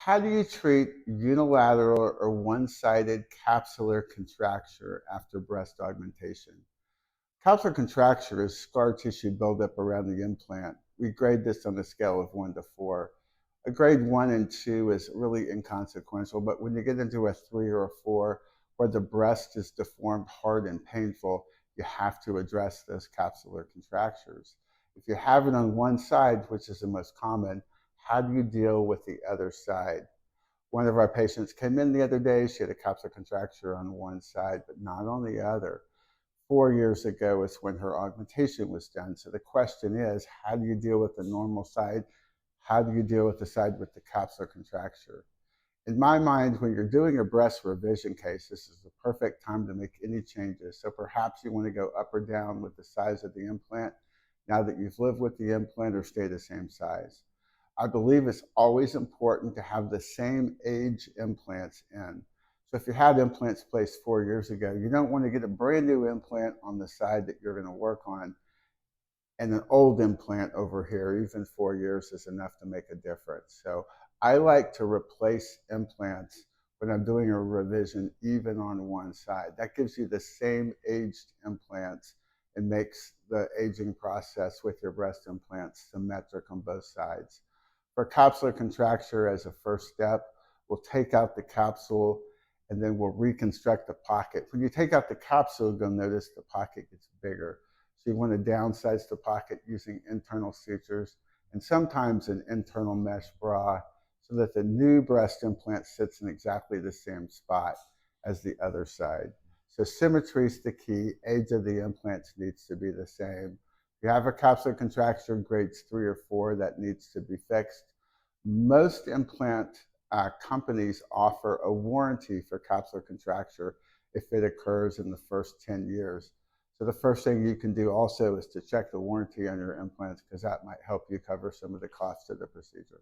How do you treat unilateral or one-sided capsular contracture after breast augmentation? Capsular contracture is scar tissue buildup around the implant. We grade this on a scale of 1 to 4. A grade 1 and 2 is really inconsequential, but when you get into a 3 or a 4, where the breast is deformed, hard, and painful, you have to address those capsular contractures. If you have it on one side, which is the most common, how do you deal with the other side? One of our patients came in the other day. She had a capsular contracture on one side, but not on the other. 4 years ago is when her augmentation was done. So the question is, how do you deal with the normal side? How do you deal with the side with the capsular contracture? In my mind, when you're doing a breast revision case, this is the perfect time to make any changes. So perhaps you want to go up or down with the size of the implant now that you've lived with the implant, or stay the same size. I believe it's always important to have the same age implants in. So if you had implants placed 4 years ago, you don't want to get a brand new implant on the side that you're going to work on, and an old implant over here. Even 4 years is enough to make a difference. So I like to replace implants when I'm doing a revision, even on one side. That gives you the same aged implants and makes the aging process with your breast implants symmetric on both sides. For capsular contracture, as a first step, we'll take out the capsule and then we'll reconstruct the pocket. When you take out the capsule, you'll notice the pocket gets bigger. So you want to downsize the pocket using internal sutures and sometimes an internal mesh bra so that the new breast implant sits in exactly the same spot as the other side. So symmetry is the key. Age of the implants needs to be the same. If you have a capsular contracture, grades 3 or 4, that needs to be fixed. Most implant companies offer a warranty for capsular contracture if it occurs in the first 10 years. So the first thing you can do also is to check the warranty on your implants, because that might help you cover some of the costs of the procedure.